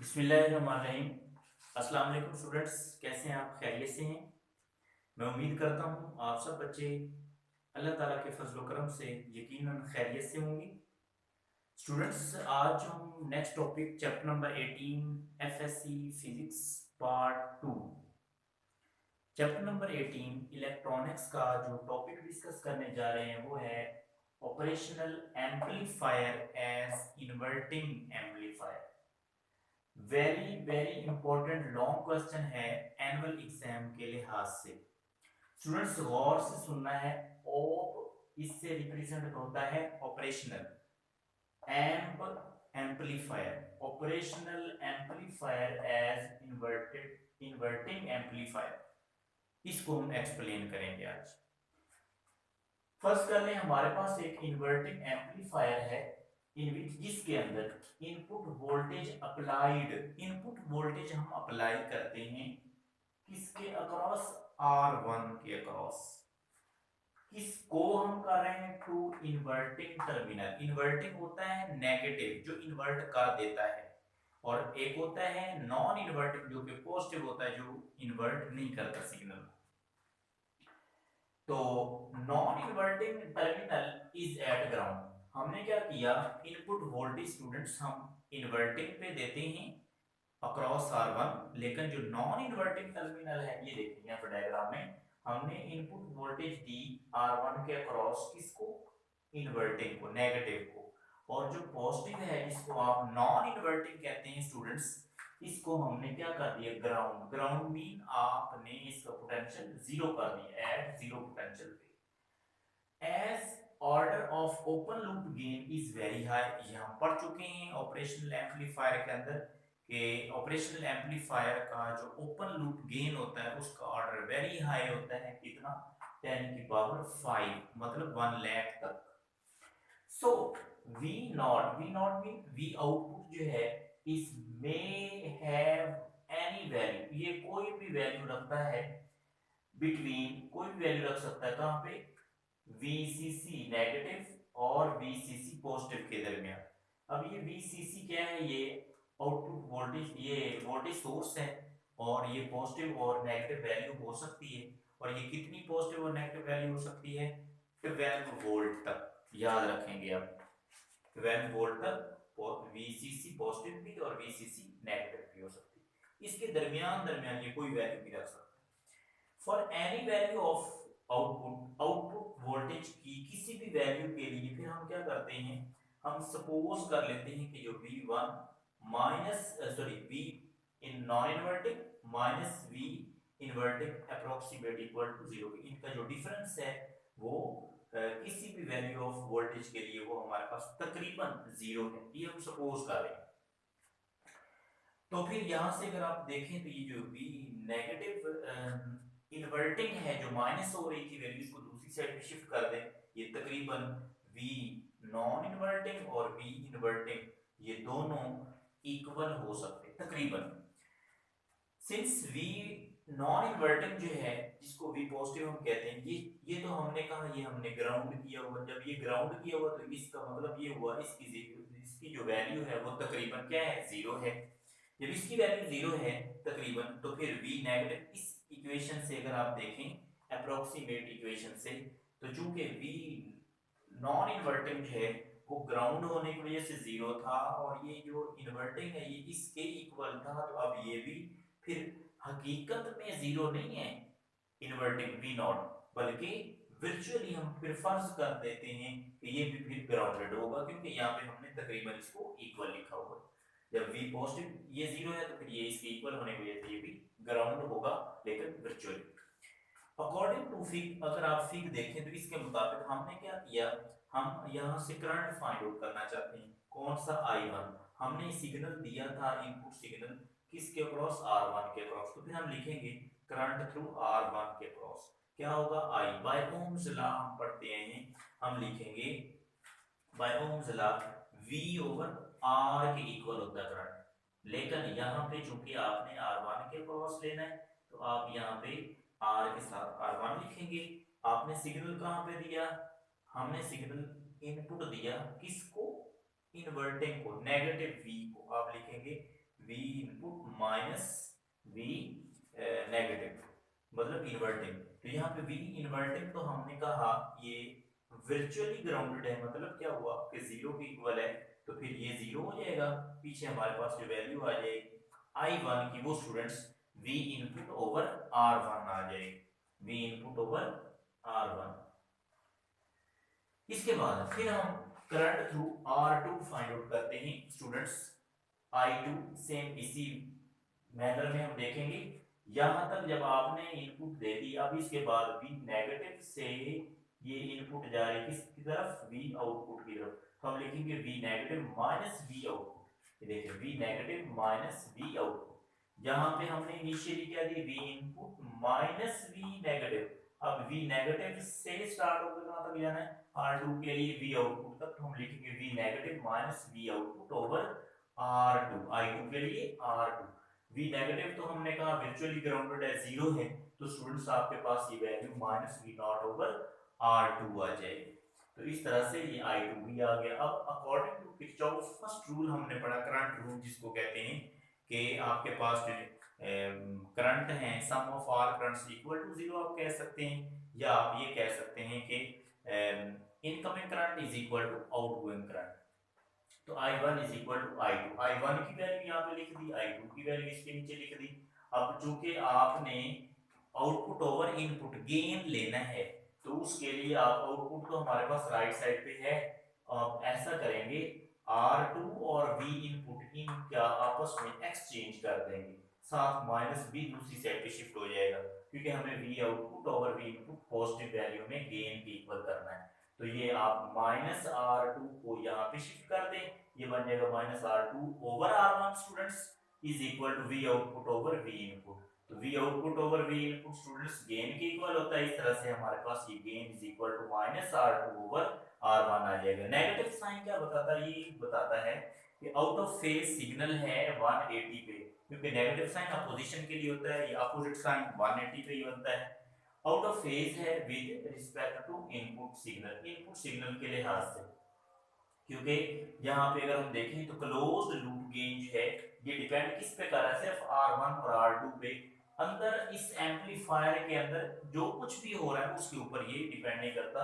बिस्मिल्लाहिर्रहमानिर्रहीम। अस्सलाम वालेकुम स्टूडेंट्स, कैसे हैं आप? खैरियत से हैं? मैं उम्मीद करता हूँ आप सब बच्चे अल्लाह ताला के फजल व करम से यकीनन खैरियत से होंगे। स्टूडेंट्स, आज हम next topic chapter number 18 FSc physics part 2, chapter number 18 electronics का जो टॉपिक डिस्कस करने जा रहे हैं वो है operational amplifier as inverting amplifier. Very very important long question है एनुअल एग्जाम के लिहाज से। स्टूडेंट्स गौर से सुनना है। ऑप इससे रिप्रेजेंट होता है operational, amp amplifier, operational amplifier as inverting amplifier. इसको हम एक्सप्लेन करेंगे आज। फर्स्ट कर लें, हमारे पास एक इन्वर्टिंग एम्पलीफायर है इन विच जिसके अंदर input voltage applied, input voltage हम अप्लाई करते हैं किसके अक्रॉस? R1 के अक्रॉस। किसको हम कर रहे हैं? To inverting terminal. इन्वर्टिंग होता है नेगेटिव, जो इन्वर्ट कर देता है, और एक होता है नॉन इन्वर्टिंग जो कि पॉजिटिव होता है, जो इन्वर्ट नहीं करता सिग्नल। तो non inverting terminal is eight ground. हमने क्या किया, इनपुट वोल्टेज स्टूडेंट्स हम इन्वर्टिंग पे देते हैं अक्रॉस R1, लेकिन जो नॉन इन्वर्टिंग टर्मिनल है, ये देखिए यहाँ पर डायग्राम में हमने इनपुट वोल्टेज दी R1 के अक्रॉस, किसको? इन्वर्टिंग को, नेगेटिव को। और जो पॉजिटिव है जिसको आप नॉन इन्वर्टिंग कहते हैं स्टूडेंट्स, इसको हमने क्या कर दिया? ग्राउंड। ग्राउंड मीन आपने इसका पोटेंशियल जीरो कर दिया, एट जीरो पोटेंशियल पे। As order of open loop gain is very high. ये हम पढ़ चुके हैं ऑपरेशनल एम्पलीफायर के अंदर कि ऑपरेशनल एम्पलीफायर का जो ओपन लूप गेन होता है उसका ऑर्डर वेरी हाई होता है। कितना? 10 की पावर 5, मतलब 1 लाख तक। So we not mean we output जो है इस मे हैव एनी वैल्यू, ये कोई भी वैल्यू रखता है बिटवीन, कोई भी वैल्यू रख सकता है कहां पे? VCC नेगेटिव और VCC पॉजिटिव के दरमियान। अब ये VCC क्या है? ये आउटपुट वोल्टेज, ये वोल्टेज सोर्स है, और ये पॉजिटिव और नेगेटिव वैल्यू हो सकती है। और ये कितनी पॉजिटिव और नेगेटिव वैल्यू हो सकती है? 12 वोल्ट तक। याद रखेंगे आप, 12 वोल्ट तक VCC पॉजिटिव भी और VCC नेगेटिव भी हो सकती है। इसके दरमियान दरमियान ये कोई वैल्यू भी रख सकता है। For any value of output voltage की किसी भी वैल्यू के लिए फिर हम क्या करते हैं? हम सपोज कर लेते हैं कि जो V1 minus V in non inverting minus V inverting approximate equal to zero, इनका जो डिफरेंस है वो किसी भी वैल्यू ऑफ वोल्टेज के लिए वो हमारे पास तकरीबन जीरो है, ये हम सपोज कर रहे हैं। तो फिर यहां से अगर आप देखें तो ये जो V नेगेटिव इन्वर्टिंग है, जो माइनस हो रही थी वैल्यू, इसको दूसरी साइड पे शिफ्ट कर दें, ये तकरीबन V नॉन इन्वर्टिंग और V इन्वर्टिंग ये दोनों इक्वल हो सकते तकरीबन। सिंस V नॉन इन्वर्टिंग जो है, जिसको V पॉजिटिव हम कहते हैं, ये तो हमने कहा ये हमने ग्राउंड किया हुआ। जब ये ग्राउंड किया हुआ तो इसका मतलब ये हुआ इसकी जो वैल्यू है वो तकरीबन क्या है? जीरो है। जब इसकी वैल्यू जीरो है तकरीबन, तो फिर V नेगेटिव, इस इक्वेशन से अगर आप देखें अप्रोक्सीमेट इक्वेशन से, तो चूंकि V नॉन इन्वर्टिंग है वो ग्राउंड होने की वजह से जीरो था, और ये जो इन्वर्टिंग है ये इसके इक्वल था, तो अब ये भी फिर हकीकत में जीरो नहीं है इन्वर्टिंग V नॉट, बल्कि वर्चुअली हम फिर फर्ज कर देते हैं कि ये भी फिर ग्राउंडेड होगा, क्योंकि यहाँ पे हमने तकरीबन इसको इक्वल लिखा हुआ है। जब V पॉजिटिव ये जीरो है तो फिर ये इसके इक्वल होने की वजह से ये भी ग्राउंड होगा, लेकिन वर्चुअली। अकॉर्डिंग टू फिग, अगर आप फिग देखें तो इसके मुताबिक हमने क्या किया, हम यहाँ से करंट फाइंड आउट करना चाहते हैं। कौन सा? I1। हमने सिग्नल दिया था, इनपुट सिग्नल किसके अक्रॉस? R1 के अक्रॉस। तो फिर हम लिखेंगे करंट थ्रू R1 के अक्रॉस क्या होगा? I बाय ओम्स लॉ हम पढ़ते हैं, हम लिखेंगे by Ohm's law V over R के इक्वल होता है करंट। लेकिन यहाँ पे चूंकि आपने R1 के अक्रॉस लेना है, तो आप यहाँ पे R के साथ R1 लिखेंगे। आपने सिग्नल कहाँ पे दिया? हमने सिग्नल इनपुट दिया किसको? इन्वर्टिंग को, नेगेटिव V को। आप लिखेंगे V input minus V negative, मतलब इन्वर्टिंग। तो यहाँ पे वी इन्वर्टिंग तो हमने कहा ये वर्चुअली ग्राउंडेड है, मतलब क्या हुआ कि जीरो के इक्वल है, तो फिर ये जीरो हो जाएगा, पीछे हमारे पास जो वैल्यू आ जाएगी I1 की, वो students V input over R1 आ जाएगी, V इनपुट ओवर R1। इसके बाद फिर हम current through R2 find out करते हैं स्टूडेंट्स। I2 सेम इसी मैनर में हम देखेंगे। यहां तक जब आपने इनपुट दे दी, अब इसके बाद V नेगेटिव से ये इनपुट जा रही है किसकी तरफ, V आउटपुट की तरफ, तो हम लिखेंगे V negative minus V output. ये देखिए V negative minus V output, यहाँ पे हमने इनिशियली क्या दी, V input minus V negative. अब V नेगेटिव से स्टार्ट होकर कहां तक जाना है, R2 के लिए V आउटपुट तक, तो हम लिखेंगे V negative minus V output over R2, I2 के लिए R2। V नेगेटिव तो हमने कहा वर्चुअली ग्राउंडेड है, जीरो है, तो स्टूडेंट्स आपके पास ये value minus V not over R2 आ जाएगी। तो इस तरह से ये I2 भी आ गया। अब according to Kirchhoff first rule हमने पढ़ा, करंट रूल जिसको कहते हैं, कि आपके पास जो करंट है, sum of all currents equal to zero आप कह सकते हैं, या आप ये कह सकते हैं कि incoming current is equal to outgoing current. तो I1 is equal to I2, I1 की वैल्यू यहाँ पे लिख दी, I2 की वैल्यू इसके नीचे लिख दी। अब चूंकि आपने आउटपुट ओवर इनपुट गेन लेना है, तो उसके लिए आप आउटपुट तो हमारे पास राइट साइड पे है, आप ऐसा करेंगे R2 और V इनपुट इनका आपस में एक्सचेंज कर देंगे, साथ माइनस B दूसरी साइड पे शिफ्ट हो जाएगा, क्योंकि हमें V output over V input positive value में गेन की इक्वल करना है। तो ये आप माइनस R2 को यहाँ पे शिफ्ट कर दें, ये बन जाएगा minus R2 over R1 students is equal to V output over V input. तो V output over V input students gain के इक्वल होता है, इस तरह से हमारे पास ये gain is equal to minus R2 over R1 आ जाएगा। नेगेटिव साइन क्या बताता है, ये बताता है कि आउट ऑफ फेज सिग्नल है 180 पे, क्योंकि नेगेटिव साइन अपोजिशन के लिए होता है, ये अपोजिट साइन 180 पे ही बनता है। आउट ऑफ फेज है with respect to input signal, input signal के लिहाज से, क्योंकि यहाँ पे अगर हम देखें तो क्लोज्ड लूप गेन जो है ये डिपेंड किस पे कर रहा है, सिर्फ R1 और R2 पे। अंदर इस एम्पलीफायर के अंदर जो कुछ भी हो रहा है उसके ऊपर ये डिपेंड नहीं करता,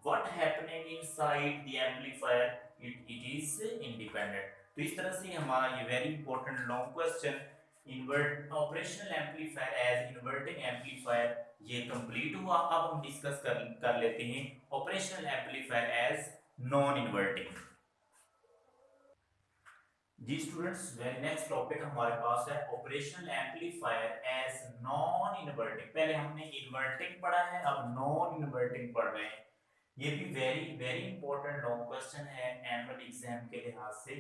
what happening inside the amplifier it is independent. तो इस तरह से हमारा ये very important long question invert operational amplifier as inverting amplifier ये कंप्लीट हुआ। अब हम डिस्कस कर लेते हैं operational amplifier as non inverting. जी स्टूडेंट्स, नेक्स्ट टॉपिक हमारे पास है operational amplifier as non inverting. पहले हमने इन्वर्टिंग पढ़ा है, अब नॉन इन्वर्टिंग पढ़ रहे हैं। ये भी very very important long question है एनुअल एग्जाम के लिहाज से।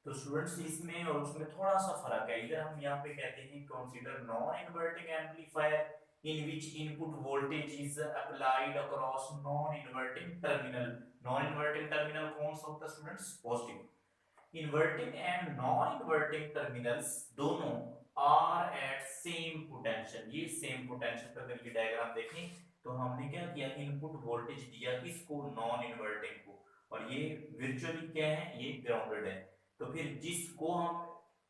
तो स्टूडेंट्स इसमें और उसमें थोड़ा सा फर्क है, इधर हम यहाँ पे कहते हैं consider non inverting amplifier in which input voltage is applied across non-inverting terminal। non-inverting terminal कौन सा होता है students, positive. Inverting and non inverting terminals दोनों आर एट सेम पोटेंशियल, ये सेम पोटेंशियल पर अगर ये डायग्राम देखें तो हमने क्या किया, इनपुट वोल्टेज दिया किसको, नॉन इन्वर्टिंग को, और ये वर्चुअली क्या है, ये ग्राउंडेड है। तो फिर जिसको हम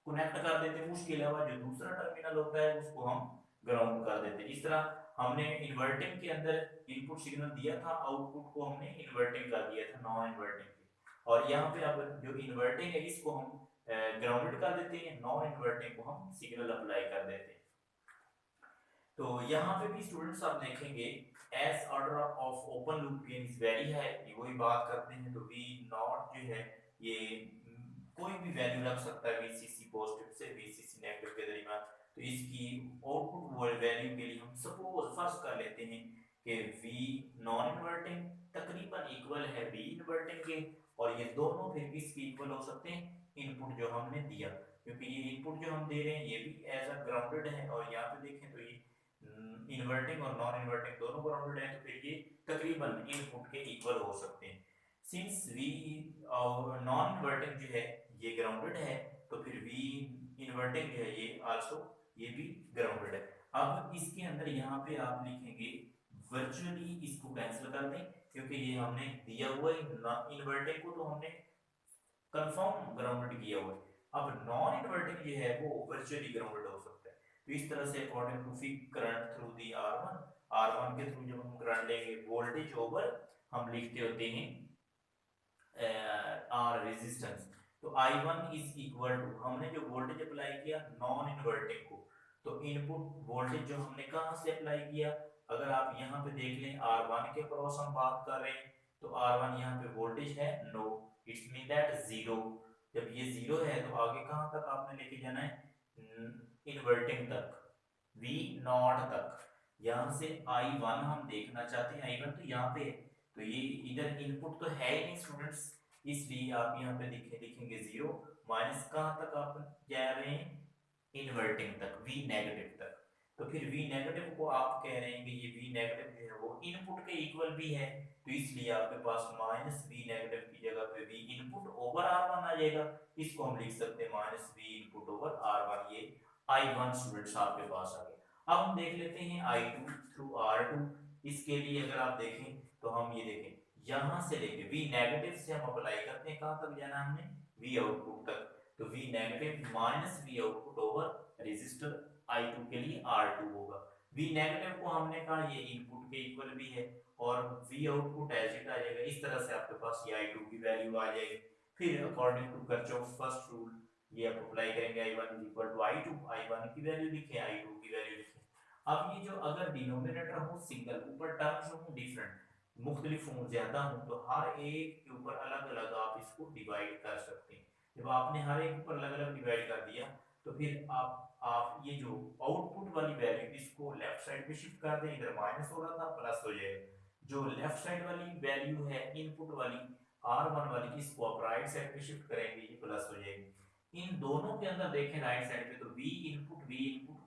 कनेक्ट कर देते हैं उसके अलावा जो दूसरा टर्मिनल होता है उसको हम ग्राउंड कर देते हैं। इस तरह हमने इन्वर्टिंग के अंदर इनपुट सिग्नल दिया था, आउटपुट को हमने इन्वर्टिंग कर दिया था नॉन इन्वर्टिंग के, और यहाँ पे अब जो इन्वर्टिंग है इसको हम ग्राउंडेड कर देते हैं, नॉन इन्वर्टिंग को हम सिग्नल अप्लाई कर देते हैं। तो यहाँ पे भी स्टूडेंट्स आप देखेंगे as order of open loop gain is very high, ये वही बात करते हैं। तो वी नॉट जो है ये कोई भी वैल्यू रख सकता है, वीसीसी पॉजिटिव से वीसीसी नेगेटिव के दरमियान। तो इसकी आउटपुट वैल्यू के लिए हम सपोज फर्स्ट कर लेते हैं कि वी नॉन इन्वर्टिंग तकरीबन इक्वल है वी इन्वर्टिंग के, और ये दोनों फिर किसके इक्वल हो सकते हैं, इनपुट जो हमने दिया, क्योंकि ये इनपुट जो हम दे रहे हैं ये भी एज अ ग्राउंडेड है, और यहाँ पे देखें तो ये इन्वर्टिंग और नॉन इन्वर्टिंग दोनों ग्राउंडेड है, तो फिर ये तकरीबन इनपुट के इक्वल हो सकते हैं। सिंस वी नॉन इन्वर्टिंग जो है ये ग्राउंडेड है, तो फिर वी इन्वर्टिंग जो है ये आल्सो ये भी ग्राउंडेड है। अब इसके अंदर यहाँ पे आप लिखेंगे वर्चुअली, इसको कैंसिल कर दें क्योंकि ये हमने दिया हुआ है इन्वर्टिंग को तो हमने कंफर्म ग्राउंडेड किया हुआ है। अब नॉन इन्वर्टिंग जो है वो वर्चुअली ग्राउंडेड हो सकता है। तो इस तरह से अकॉर्डिंग टू फिक करंट थ्रू दी R1 के थ्रू जब हम करंट लेंगे वोल्टेज ओवर हम लिखते होते हैं आर रेजिस्टेंस। तो I1 इज इक्वल टू हमने जो वोल्टेज अप्लाई किया नॉन इन्वर्टिंग को, तो इनपुट वोल्टेज जो हमने कहां से अप्लाई किया, अगर आप यहाँ पे देख लें R1 के क्रॉस हम बात कर रहे हैं, तो R1 यहाँ पे वोल्टेज है no, it's mean that zero. जब ये जीरो है तो आगे कहां तक आपने लेके जाना है इन्वर्टिंग तक, V नॉट तक। यहाँ से I1 हम देखना चाहते हैं, I1 तो यहाँ पे है, तो ये इधर इनपुट तो है ही नहीं स्टूडेंट्स, इसलिए आप यहाँ पे लिखेंगे जीरो, माइनस कहाँ तक आप जा रहे हैं इन्वर्टिंग तक, V नेगेटिव तक। तो फिर V नेगेटिव को आप कह रहे हैं कि ये V नेगेटिव जो है वो इनपुट के इक्वल भी है, तो इसलिए आपके पास माइनस V नेगेटिव की जगह पे V इनपुट ओवर R1 आ जाएगा। इसको हम लिख सकते हैं minus V input over R1, ये I1 स्टूडेंट्स आपके पास आ गया। अब हम देख लेते हैं I2 थ्रू R2। इसके लिए अगर आप देखें तो हम ये देखें यहां से लेके V नेगेटिव से हम अप्लाई करते हैं, कहां तक जाना है हमने V आउटपुट तक, तो V negative minus V output over resistor I2 के लिए R2 होगा। V नेगेटिव को हमने कहा ये इनपुट के इक्वल भी है और V आउटपुट एज इट आ जाएगा। इस तरह से आपके पास ये I2 की वैल्यू आ जाएगी। फिर according to Kirchhoff first rule ये आप अप्लाई करेंगे, I1 is equal to I2, I1 की वैल्यू लिखें, I2 की वैल्यू लिखें। अब ये जो अगर डिनोमिनेटर हो सिंगल, ऊपर टर्म्स हो डिफरेंट, मुख्तलिफ हों ज्यादा हो, तो हर एक के ऊपर अलग अलग आप इसको डिवाइड कर सकते हैं। जब आपने हर एक ऊपर अलग अलग डिवाइड कर दिया तो फिर आप ये जो आउटपुट वाली वैल्यू इसको लेफ्ट साइड पे शिफ्ट कर दें, इधर माइनस हो रहा था प्लस हो जाएगा। जो लेफ्ट साइड वाली वैल्यू है इनपुट वाली R1 वाली, इसको आप राइट साइड पे शिफ्ट करेंगे, ये प्लस हो जाएगी। इन दोनों के अंदर देखें राइट साइड पे तो V इनपुट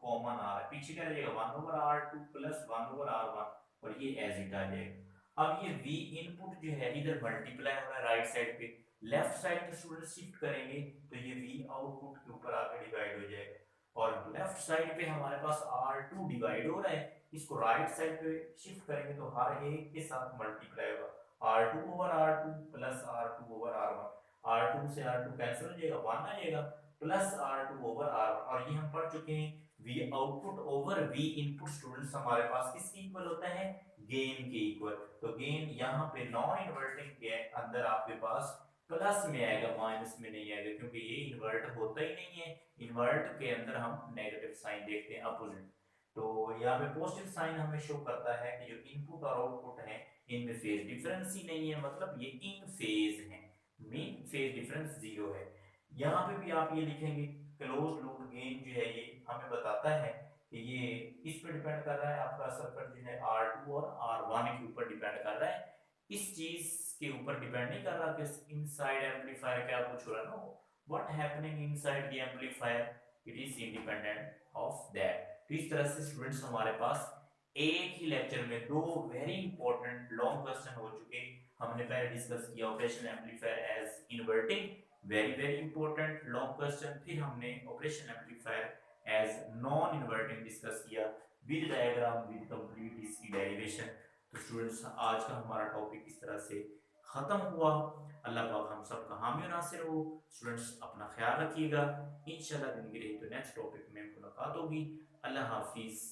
कॉमन आ रहा है, पीछे क्या रहेगा 1 over R2 plus 1 over R1 और ये एज इट आ जाएगा। अब ये V इनपुट जो है इधर मल्टीप्लाई हो रहा है राइट साइड पे, लेफ्ट साइड पे स्टूडेंट शिफ्ट करेंगे तो ये V आउटपुट के ऊपर आके डिवाइड हो जाएगा, और लेफ्ट साइड पे हमारे पास R2 डिवाइड हो रहा है, इसको राइट साइड पे शिफ्ट करेंगे तो हर एक के साथ मल्टीप्लाई होगा, R2 over R2 plus R2 over R1, R2 से R2 कैंसिल हो जाएगा, 1 आ जाएगा, प्लस R2 ओवर R1। और ये हम पढ़ चुके हैं V output over V input students हमारे पास किसके इक्वल होता है, गेन के इक्वल। तो गेन यहाँ पे नॉन इन्वर्टिंग के अंदर आपके पास प्लस में आएगा, माइनस में नहीं आएगा, क्योंकि ये इन्वर्ट होता ही नहीं है। इन्वर्ट के अंदर हम नेगेटिव साइन देखते हैं, अपोजिट। तो यहाँ पे पॉजिटिव साइन हमें शो करता है कि जो इनपुट और आउटपुट है इनमें फेज डिफरेंस ही नहीं है, मतलब ये इन फेज है, मीन फेज डिफरेंस जीरो है। यहाँ पे भी आप ये लिखेंगे क्लोज लूप गेन जो है ये हमें बताता है कि ये इस पे डिपेंड कर रहा है, आपका सर्किट जो है R2 और R1 के ऊपर डिपेंड कर रहा है, इस चीज के ऊपर डिपेंड नहीं कर रहा कि इनसाइड एम्पलीफायर क्या कुछ हो रहा है, no, what happening inside the amplifier it is independent of that. तो इस तरह से स्टूडेंट्स हमारे पास एक ही लेक्चर में दो वेरी इंपॉर्टेंट लॉन्ग क्वेश्चन हो चुके। हमने पहले डिस्कस किया operational amplifier as inverting, very very important long question. फिर हमने operational amplifier as non inverting discuss किया विद डायग्राम विद कंप्लीट इसकी डेरिवेशन। तो स्टूडेंट्स आज का हमारा टॉपिक इस तरह से खत्म हुआ। अल्लाह पाक हम सब का हामी और नासिर हो। स्टूडेंट्स अपना ख्याल रखिएगा, इंशाल्लाह दिन की रही तो नेक्स्ट टॉपिक में मुलाकात होगी। अल्लाह हाफिज़।